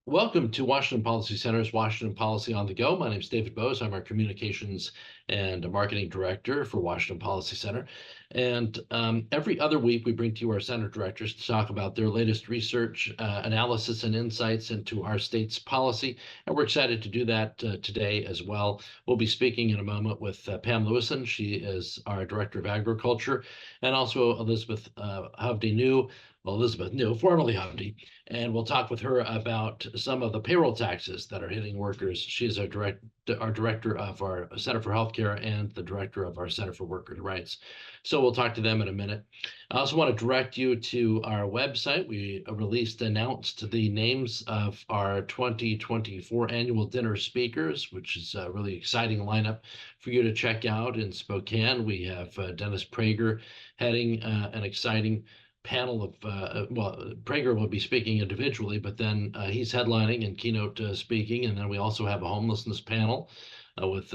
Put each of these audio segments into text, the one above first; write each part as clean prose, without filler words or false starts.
Welcome to Washington Policy Center's Washington Policy on the Go. My name is David Bose. I'm our Communications and Marketing Director for Washington Policy Center. And every other week, we bring to you our center directors to talk about their latest research, analysis, and insights into our state's policy. And we're excited to do that today as well. We'll be speaking in a moment with Pam Lewison. She is our Director of Agriculture, and also Elizabeth New, formerly Hovde, and we'll talk with her about some of the payroll taxes that are hitting workers. She's our director of our Center for Healthcare and the director of our Center for Workers' Rights. So we'll talk to them in a minute. I also want to direct you to our website. We announced the names of our 2024 annual dinner speakers, which is a really exciting lineup for you to check out in Spokane. We have Dennis Prager heading an exciting panel of Prager will be speaking individually, but then he's headlining and keynote speaking, and then we also have a homelessness panel with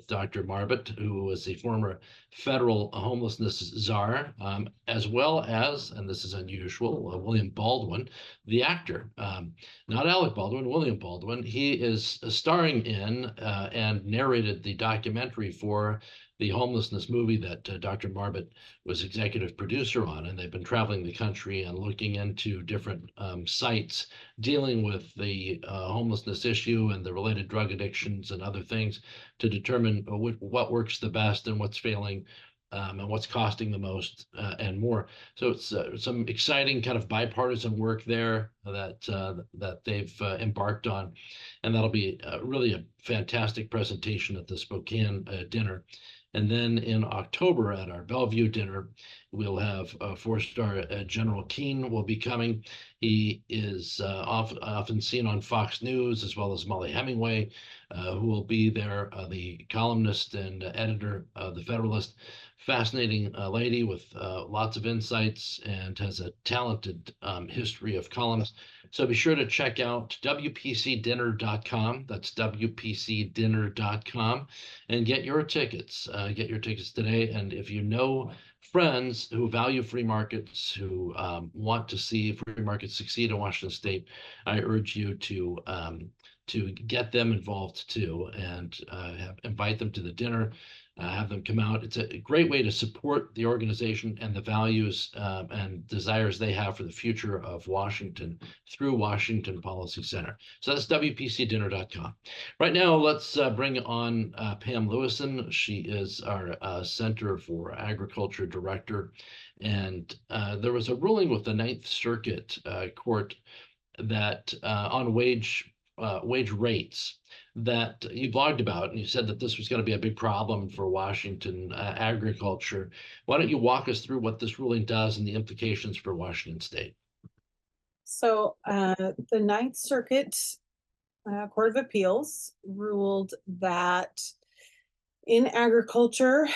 Dr. Marbut, who was the former federal homelessness czar, as well as, and this is unusual, William Baldwin, the actor, not Alec Baldwin, William Baldwin. He is starring in and narrated the documentary for the homelessness movie that Dr. Marbut was executive producer on, and they've been traveling the country and looking into different sites dealing with the homelessness issue and the related drug addictions and other things to determine what works the best and what's failing and what's costing the most and more. So it's some exciting kind of bipartisan work there that they've embarked on, and that'll be really a fantastic presentation at the Spokane dinner. And then in October at our Bellevue dinner, we'll have four-star General Keane will be coming. He is often seen on Fox News, as well as Molly Hemingway, who will be there, the columnist and editor of The Federalist. Fascinating lady with lots of insights and has a talented history of columns. So be sure to check out WPCDinner.com. That's WPCDinner.com, and get your tickets. Get your tickets today. And if you know friends who value free markets, who want to see free markets succeed in Washington State, I urge you to get them involved too, and invite them to the dinner. Have them come out. It's a great way to support the organization and the values and desires they have for the future of Washington through Washington Policy Center. So that's WPCDinner.com. Right now, let's bring on Pam Lewison. She is our Center for Agriculture Director. And there was a ruling with the Ninth Circuit Court that on wage rates that you blogged about, and you said that this was going to be a big problem for Washington agriculture. Why don't you walk us through what this ruling does and the implications for Washington State? So the Ninth Circuit Court of Appeals ruled that in agriculture,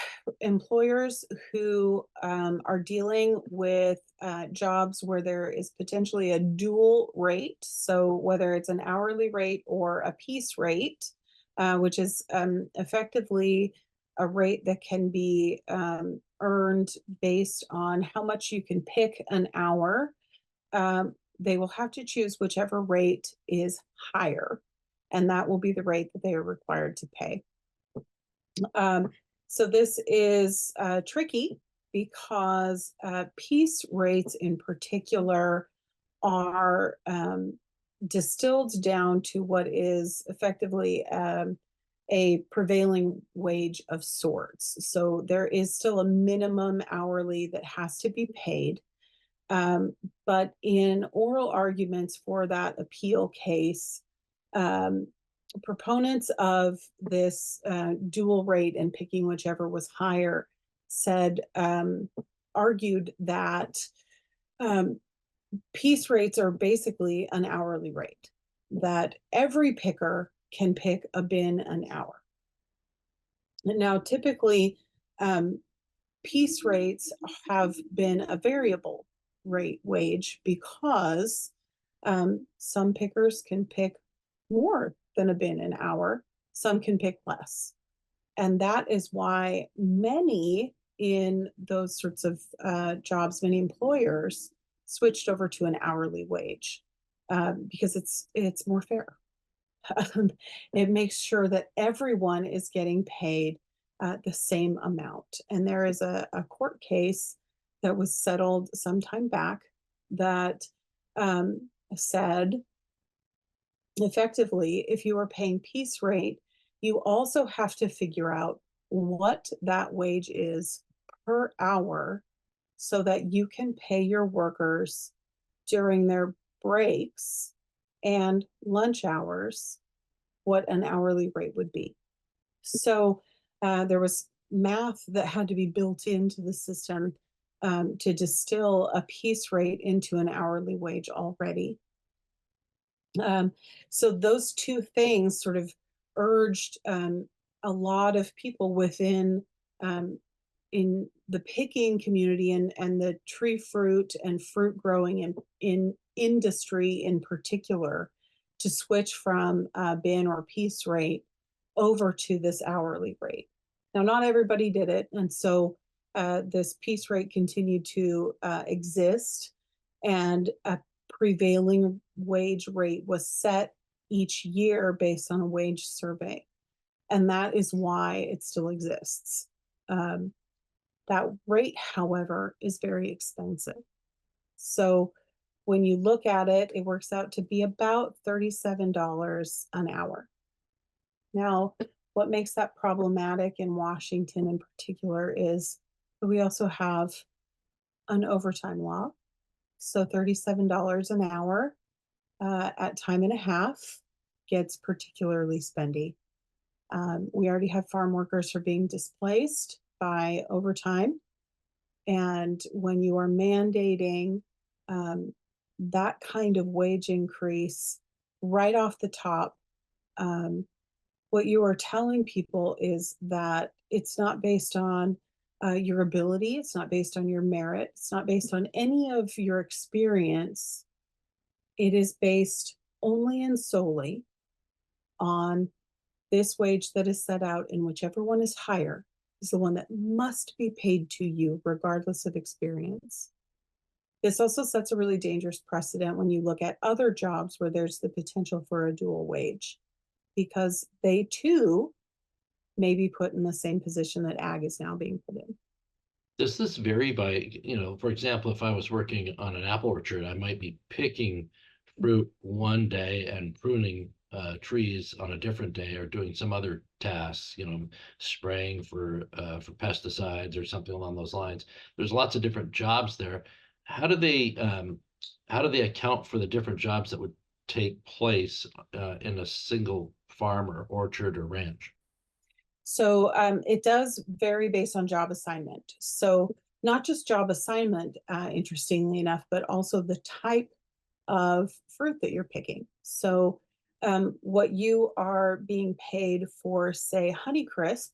employers who are dealing with jobs where there is potentially a dual rate, so whether it's an hourly rate or a piece rate, which is effectively a rate that can be earned based on how much you can pick an hour, they will have to choose whichever rate is higher, and that will be the rate that they are required to pay. So this is tricky because piece rates in particular are distilled down to what is effectively a prevailing wage of sorts. So there is still a minimum hourly that has to be paid. But in oral arguments for that appeal case, proponents of this dual rate and picking whichever was higher argued that piece rates are basically an hourly rate, that every picker can pick a bin an hour. Now, typically, piece rates have been a variable rate wage because some pickers can pick more than a bin an hour, some can pick less. And that is why many in those sorts of jobs, many employers switched over to an hourly wage. because it's more fair. It makes sure that everyone is getting paid the same amount. And there is a court case that was settled some time back that said effectively, if you are paying piece rate, you also have to figure out what that wage is per hour so that you can pay your workers during their breaks and lunch hours what an hourly rate would be. So there was math that had to be built into the system to distill a piece rate into an hourly wage already. So those two things sort of urged a lot of people within in the picking community and the tree fruit and fruit growing in industry in particular to switch from bin or piece rate over to this hourly rate. Now, not everybody did it, and so this piece rate continued to exist, and a prevailing wage rate was set each year based on a wage survey, and that is why it still exists. That rate, however, is very expensive. So when you look at it, it works out to be about $37 an hour. Now, what makes that problematic in Washington in particular is that we also have an overtime law. So $37 an hour at time and a half gets particularly spendy. We already have farm workers who are being displaced by overtime. And when you are mandating that kind of wage increase right off the top, what you are telling people is that it's not based on your ability, it's not based on your merit, it's not based on any of your experience. It is based only and solely on this wage that is set out, and whichever one is higher is the one that must be paid to you, regardless of experience. This also sets a really dangerous precedent when you look at other jobs where there's the potential for a dual wage, because they too may be put in the same position that ag is now being put in. Does this vary by, for example, if I was working on an apple orchard, I might be picking fruit one day and pruning trees on a different day, or doing some other tasks, spraying for pesticides or something along those lines. There's lots of different jobs there. How do they account for the different jobs that would take place in a single farm or orchard or ranch? So it does vary based on job assignment. So not just job assignment, interestingly enough, but also the type of fruit that you're picking. So what you are being paid for, say, Honeycrisp,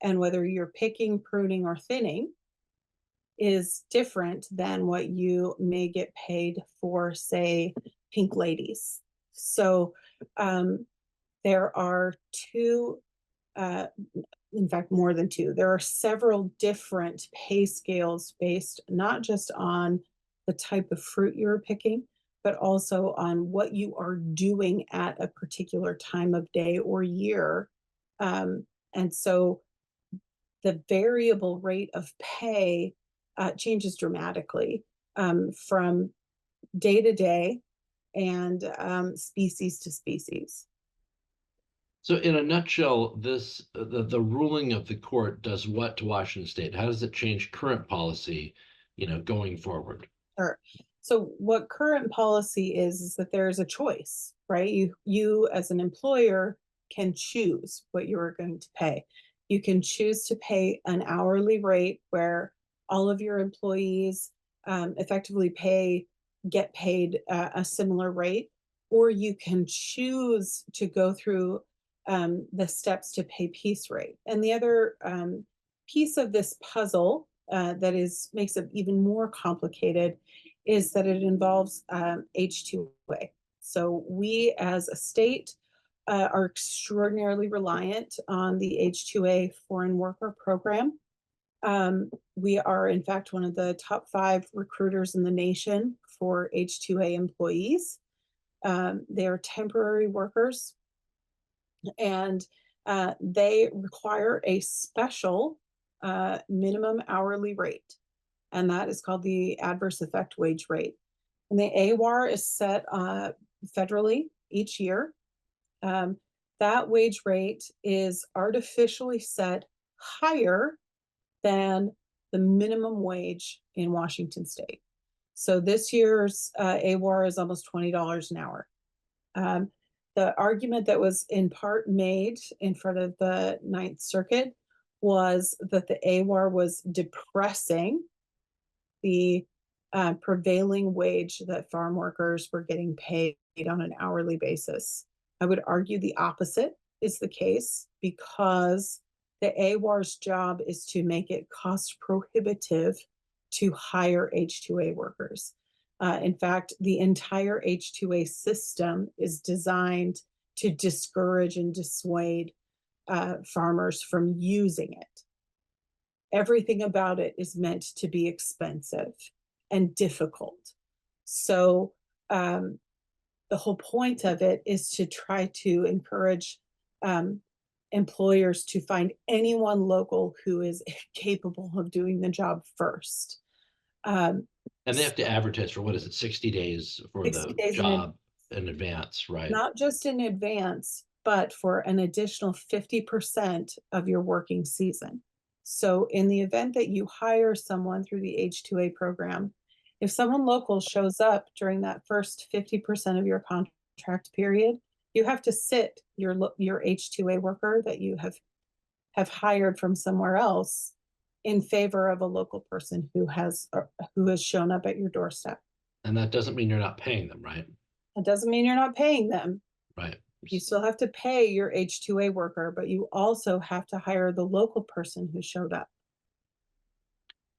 and whether you're picking, pruning, or thinning, is different than what you may get paid for, say, Pink Ladies. So there are two, in fact, more than two. There are several different pay scales based not just on the type of fruit you're picking, but also on what you are doing at a particular time of day or year. And so the variable rate of pay changes dramatically from day to day and species to species. So in a nutshell, the ruling of the court does what to Washington State? How does it change current policy, going forward? Sure. So what current policy is that there is a choice, right? You as an employer can choose what you are going to pay. You can choose to pay an hourly rate where all of your employees effectively get paid a similar rate, or you can choose to go through the steps to pay piece rate. And the other piece of this puzzle that makes it even more complicated is that it involves H-2A. So we as a state are extraordinarily reliant on the H-2A foreign worker program. We are, in fact, one of the top 5 recruiters in the nation for H-2A employees. They are temporary workers, and they require a special minimum hourly rate, and that is called the adverse effect wage rate. And the AWAR is set federally each year. That wage rate is artificially set higher than the minimum wage in Washington state. So this year's AWAR is almost $20 an hour. The argument that was in part made in front of the Ninth Circuit was that the AWAR was depressing the prevailing wage that farm workers were getting paid on an hourly basis. I would argue the opposite is the case, because the AWAR's job is to make it cost prohibitive to hire H-2A workers. In fact, the entire H-2A system is designed to discourage and dissuade farmers from using it. Everything about it is meant to be expensive and difficult. So the whole point of it is to try to encourage employers to find anyone local who is capable of doing the job first. And they have to advertise for, what is it, 60 days for 60 the days job in advance, right? Not just in advance, but for an additional 50% of your working season. So in the event that you hire someone through the H-2A program, if someone local shows up during that first 50% of your contract period, you have to sit your H-2A worker that you have hired from somewhere else in favor of a local person who has shown up at your doorstep. And that doesn't mean you're not paying them, right? It doesn't mean you're not paying them. Right. You still have to pay your H-2A worker, but you also have to hire the local person who showed up.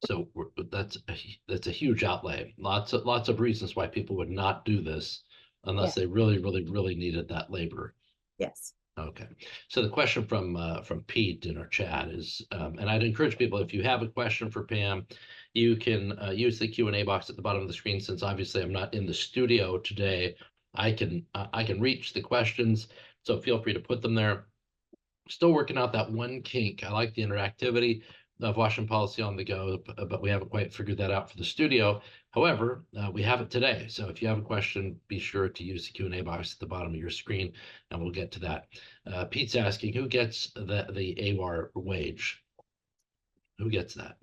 So that's a huge outlay. Lots of reasons why people would not do this unless they really, really, really needed that labor. Yes. Okay. So the question from Pete in our chat is, and I'd encourage people, if you have a question for Pam, you can use the Q&A box at the bottom of the screen. Since obviously I'm not in the studio today, I can reach the questions. So feel free to put them there. Still working out that one kink. I like the interactivity of Washington Policy on the Go, but we haven't quite figured that out for the studio. However, we have it today. So if you have a question, be sure to use the Q&A box at the bottom of your screen, and we'll get to that. Pete's asking, who gets the AWAR wage? Who gets that?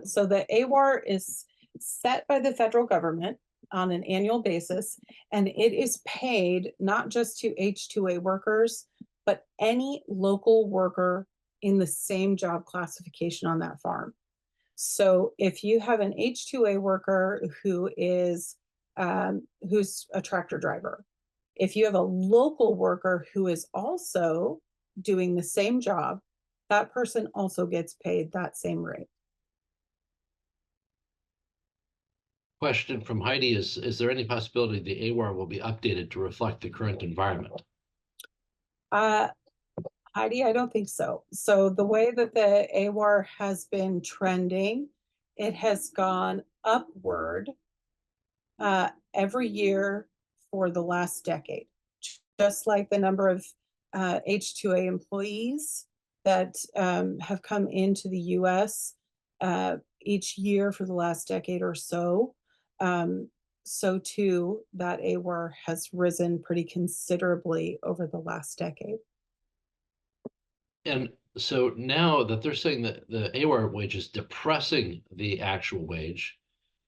So the AWAR is set by the federal government on an annual basis, and it is paid not just to H-2A workers, but any local worker in the same job classification on that farm. So if you have an H-2A worker who is who's a tractor driver, if you have a local worker who is also doing the same job, that person also gets paid that same rate. Question from Heidi is there any possibility the AWAR will be updated to reflect the current environment? Heidi, I don't think so. So the way that the AWAR has been trending, it has gone upward every year for the last decade, just like the number of H-2A employees that have come into the US each year for the last decade or so. So too, that AWAR has risen pretty considerably over the last decade. And so now that they're saying that the AWAR wage is depressing the actual wage,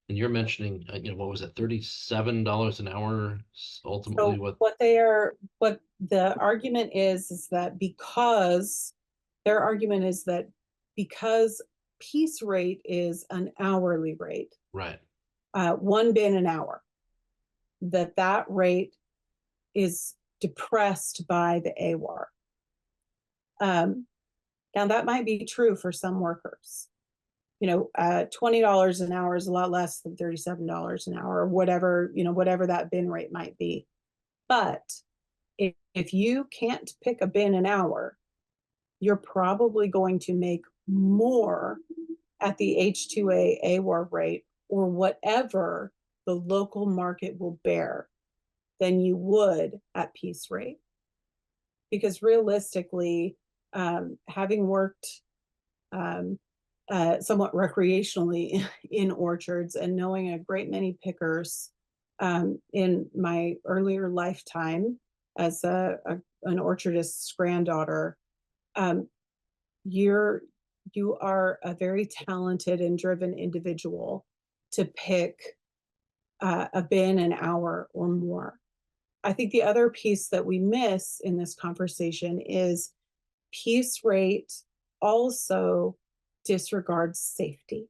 and you're mentioning, what was it, $37 an hour ultimately? So what the argument is that their argument is that because piece rate is an hourly rate, Right. 1 bin an hour, that rate is depressed by the AWAR. Now that might be true for some workers. $20 an hour is a lot less than $37 an hour, or whatever that bin rate might be. But if you can't pick a bin an hour, you're probably going to make more at the H-2A AWAR rate, or whatever the local market will bear, than you would at piece rate. Because realistically, having worked somewhat recreationally in orchards and knowing a great many pickers in my earlier lifetime as an orchardist's granddaughter, you are a very talented and driven individual to pick a bin an hour or more. I think the other piece that we miss in this conversation is piece rate also disregards safety.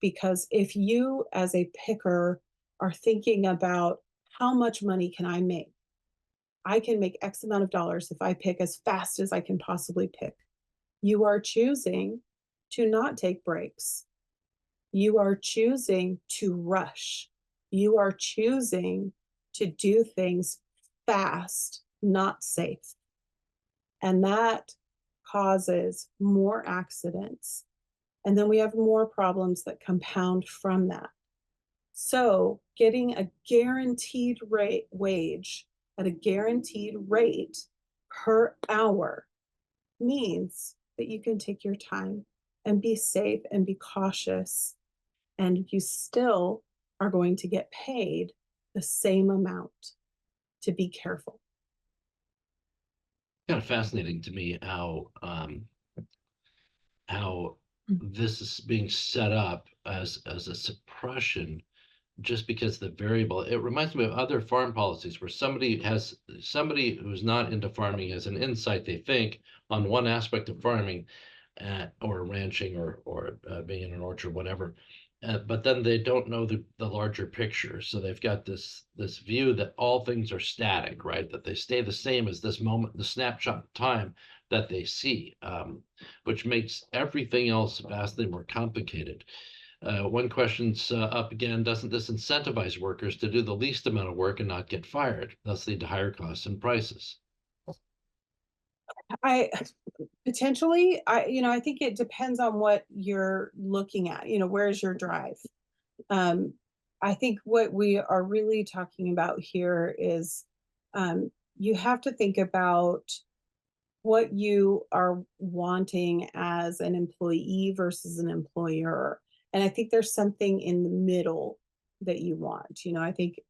Because if you as a picker are thinking about how much money can I make? I can make X amount of dollars if I pick as fast as I can possibly pick. You are choosing to not take breaks. You are choosing to rush. You are choosing to do things fast, not safe. And that causes more accidents. And then we have more problems that compound from that. So getting a guaranteed wage at a guaranteed rate per hour means that you can take your time and be safe and be cautious, and you still are going to get paid the same amount to be careful. Kind of fascinating to me how this is being set up as a suppression just because the variable. It reminds me of other farm policies where somebody who's not into farming has an insight, they think, on one aspect of farming or ranching or being in an orchard, whatever. But then they don't know the larger picture. So they've got this view that all things are static, right? That they stay the same as this moment, the snapshot of time that they see, which makes everything else vastly more complicated. One question's up again, doesn't this incentivize workers to do the least amount of work and not get fired, thus lead to higher costs and prices? I potentially, I think it depends on what you're looking at. Where's your drive? I think what we are really talking about here is you have to think about what you are wanting as an employee versus an employer. And I think there's something in the middle that you want. I think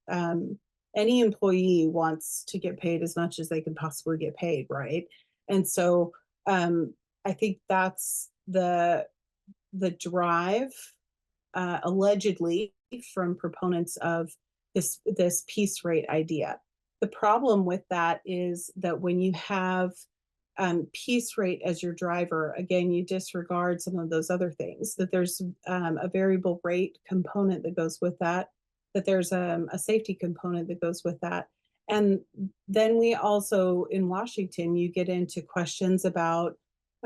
any employee wants to get paid as much as they can possibly get paid, right? And so I think that's the drive, allegedly, from proponents of this piece rate idea. The problem with that is that when you have piece rate as your driver, again, you disregard some of those other things, that there's a variable rate component that goes with that there's a safety component that goes with that. And then we also, in Washington, you get into questions about,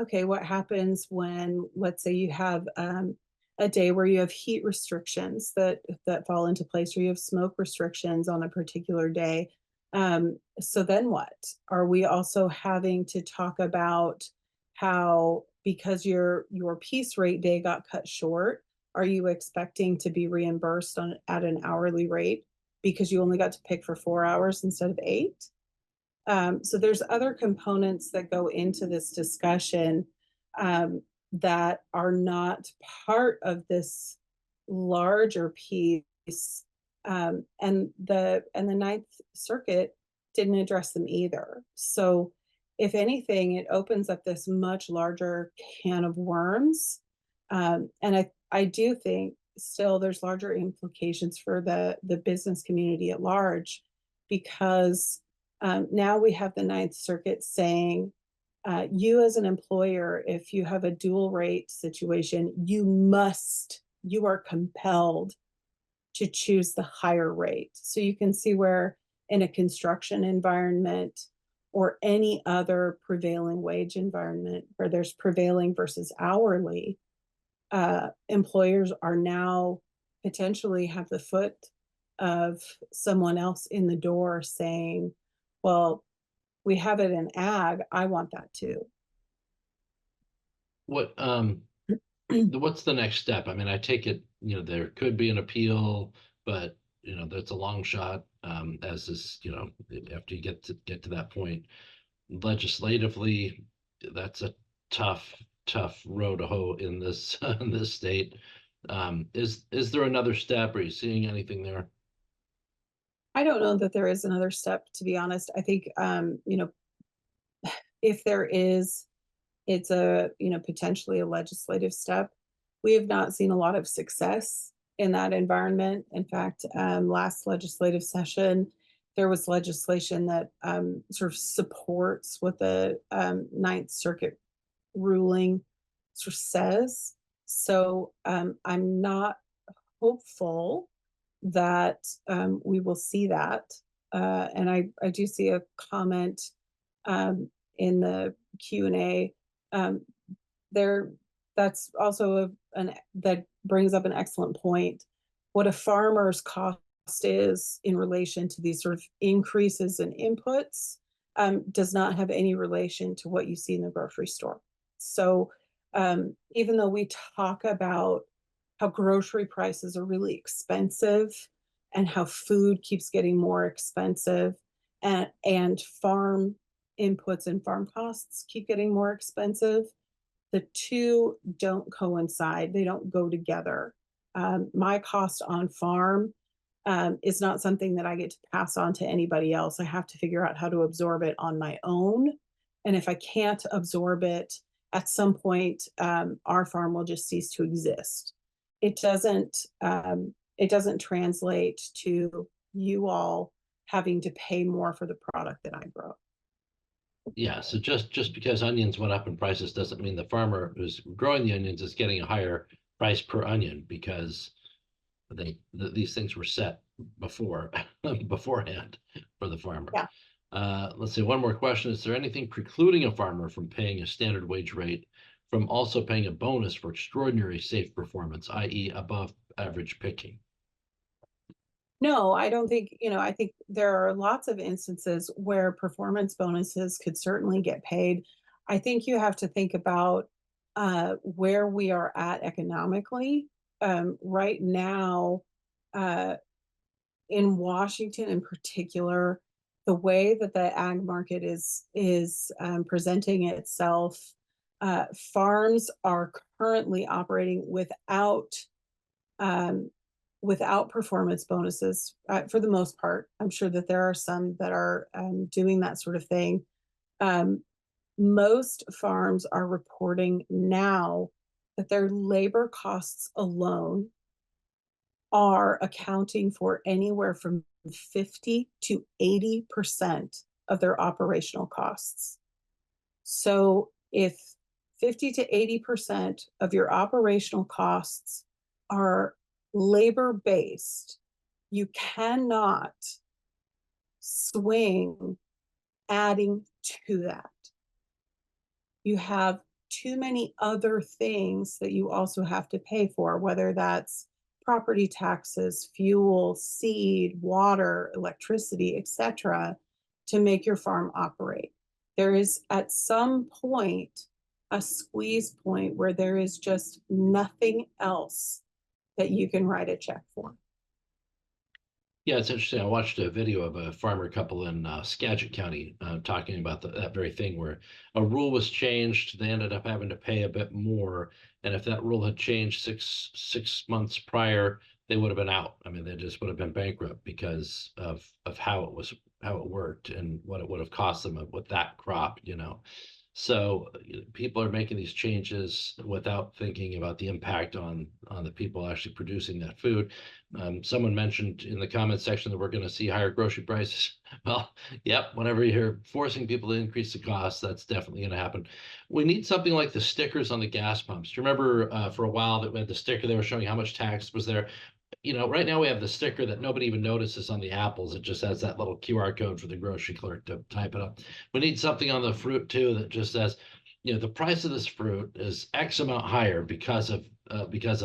okay, what happens when, let's say you have a day where you have heat restrictions that fall into place, or you have smoke restrictions on a particular day. So then what? Are we also having to talk about how, because your piece rate day got cut short, are you expecting to be reimbursed at an hourly rate because you only got to pick for 4 hours instead of 8? So there's other components that go into this discussion that are not part of this larger piece. And the Ninth Circuit didn't address them either. So if anything, it opens up this much larger can of worms. And I do think still there's larger implications for the business community at large, because now we have the Ninth Circuit saying, you as an employer, if you have a dual rate situation, you are compelled to choose the higher rate. So you can see where in a construction environment or any other prevailing wage environment where there's prevailing versus hourly, employers are now potentially have the foot of someone else in the door saying, well, we have it in ag, I want that too. What's the next step? I mean, I take it, there could be an appeal, but that's a long shot, as is, after you get to that point. Legislatively, that's a tough row to hoe in this in this state. Is there another step? Are you seeing anything there? I don't know that there is another step, to be honest. I think, if there is, it's a, potentially a legislative step. We have not seen a lot of success in that environment. In fact, last legislative session, there was legislation that sort of supports what the Ninth Circuit ruling sort of says. So I'm not hopeful that we will see that. And I do see a comment in the Q&A there. That's also that brings up an excellent point. What a farmer's cost is in relation to these sort of increases in inputs does not have any relation to what you see in the grocery store. So even though we talk about how grocery prices are really expensive and how food keeps getting more expensive, and farm inputs and farm costs keep getting more expensive, the two don't coincide. They don't go together. My cost on farm is not something that I get to pass on to anybody else. I have to figure out how to absorb it on my own. And if I can't absorb it, at some point, our farm will just cease to exist. It doesn't translate to you all having to pay more for the product that I grow. Yeah, so just because onions went up in prices doesn't mean the farmer who's growing the onions is getting a higher price per onion, because these things were set beforehand for the farmer. Yeah. Let's see, one more question. Is there anything precluding a farmer from paying a standard wage rate from also paying a bonus for extraordinary safe performance, i.e. above average picking? No, I don't think, I think there are lots of instances where performance bonuses could certainly get paid. I think you have to think about where we are at economically. Right now, in Washington in particular, the way that the ag market is presenting itself, farms are currently operating without performance bonuses for the most part. I'm sure that there are some that are doing that sort of thing. Most farms are reporting now that their labor costs alone are accounting for anywhere from 50 to 80% of their operational costs. So if 50 to 80% of your operational costs are labor-based, you cannot swing adding to that. You have too many other things that you also have to pay for, whether that's property taxes, fuel, seed, water, electricity, etc., to make your farm operate. There is at some point a squeeze point where there is just nothing else that you can write a check for. Yeah, it's interesting. I watched a video of a farmer couple in Skagit County talking about that very thing, where a rule was changed. They ended up having to pay a bit more, and if that rule had changed six months prior, they would have been out. I mean, they just would have been bankrupt because of how it worked and what it would have cost them with that crop. So people are making these changes without thinking about the impact on the people actually producing that food. Someone mentioned in the comment section that we're going to see higher grocery prices. Well, yep, whenever you're forcing people to increase the cost, that's definitely going to happen. We need something like the stickers on the gas pumps. Do you remember for a while that we had the sticker they were showing how much tax was there? Right now we have the sticker that nobody even notices on the apples. It just has that little QR code for the grocery clerk to type it up. We need something on the fruit too that just says, the price of this fruit is X amount higher because of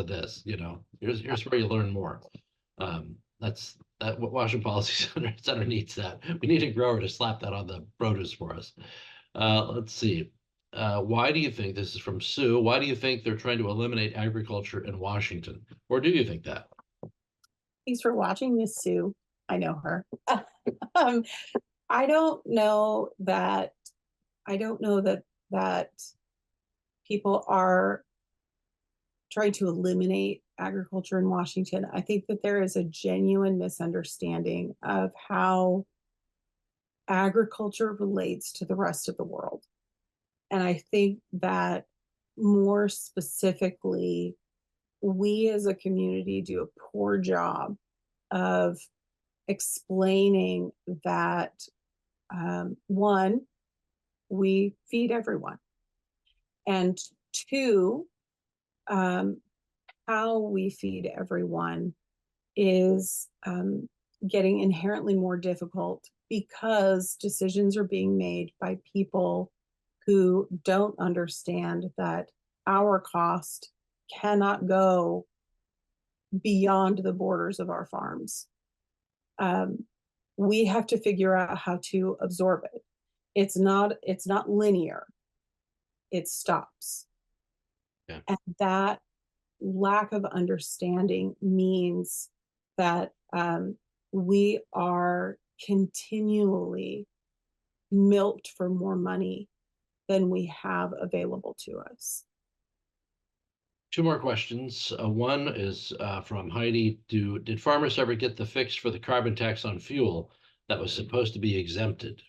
this. Here's where you learn more. That's what Washington Policy Center needs. That we need a grower to slap that on the produce for us. Let's see. Why do you think, this is from Sue, why do you think they're trying to eliminate agriculture in Washington? Or do you think that? Thanks for watching, Miss Sue. I know her. um, I don't know that that people are trying to eliminate agriculture in Washington. I think that there is a genuine misunderstanding of how agriculture relates to the rest of the world. And I think that more specifically, we as a community do a poor job of explaining that one, we feed everyone, and two, how we feed everyone is getting inherently more difficult because decisions are being made by people who don't understand that our cost cannot go beyond the borders of our farms. We have to figure out how to absorb it. It's not linear. It stops. Yeah. And that lack of understanding means that we are continually milked for more money than we have available to us. Two more questions. One is from Heidi. Did farmers ever get the fix for the carbon tax on fuel that was supposed to be exempted?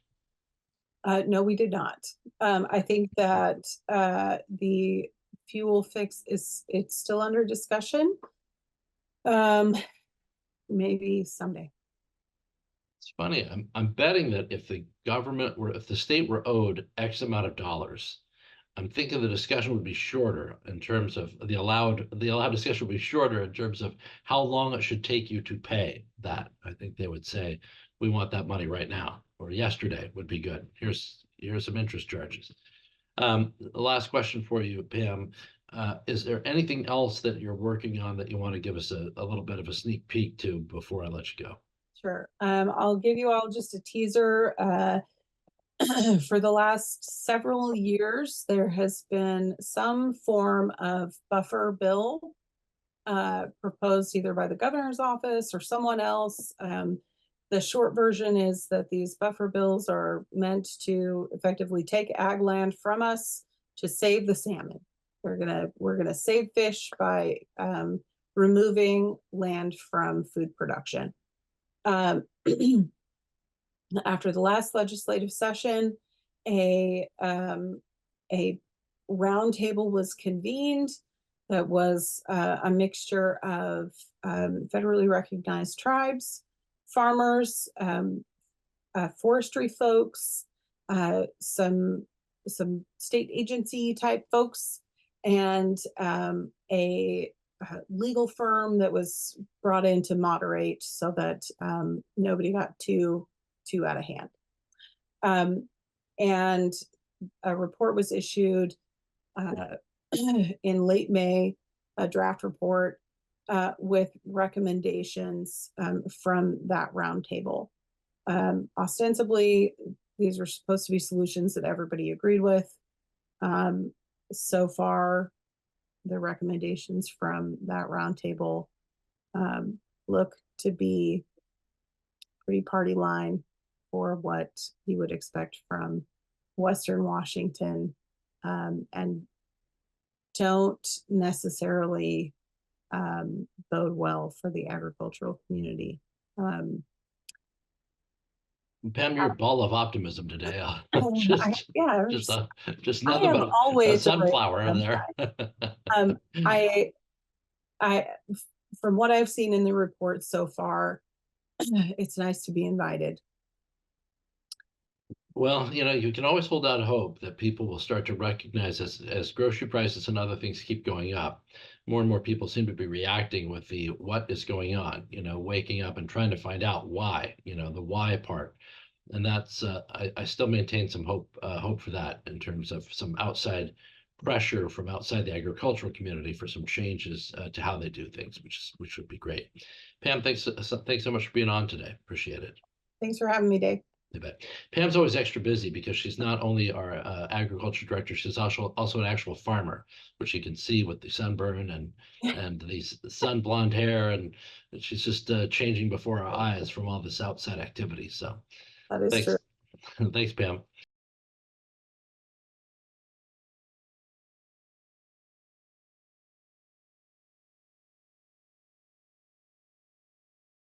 No, we did not. I think that the fuel fix it's still under discussion. Maybe someday. It's funny. I'm betting that if the state were owed X amount of dollars, I'm thinking the discussion would be shorter in terms of the allowed discussion would be shorter in terms of how long it should take you to pay that. I think they would say, we want that money right now, or yesterday would be good. Here's some interest charges. The last question for you, Pam. Is there anything else that you're working on that you want to give us a little bit of a sneak peek to before I let you go? Sure. I'll give you all just a teaser. For the last several years, there has been some form of buffer bill proposed either by the governor's office or someone else. The short version is that these buffer bills are meant to effectively take ag land from us to save the salmon. We're gonna save fish by removing land from food production. After the last legislative session, a roundtable was convened that was a mixture of federally recognized tribes, farmers, forestry folks, some state agency type folks, and a legal firm that was brought in to moderate so that nobody got too out of hand. And a report was issued in late May, a draft report with recommendations from that roundtable. Ostensibly, these were supposed to be solutions that everybody agreed with. So far, the recommendations from that roundtable look to be pretty party line for what you would expect from Western Washington, and don't necessarily bode well for the agricultural community. Pam, you're a ball of optimism today. Just nothing but a sunflower in there. I, from what I've seen in the report so far, it's nice to be invited. Well, you can always hold out hope that people will start to recognize as grocery prices and other things keep going up, more and more people seem to be reacting with the what is going on, waking up and trying to find out why, the why part. And that's I still maintain some hope for that in terms of some outside pressure from outside the agricultural community for some changes to how they do things, which would be great. Pam, thanks so much for being on today. Appreciate it. Thanks for having me, Dave. I bet. Pam's always extra busy because she's not only our agriculture director, she's also an actual farmer, which you can see with the sunburn and these sun blonde hair, and she's just changing before our eyes from all this outside activity. So That is thanks, true. thanks, Pam.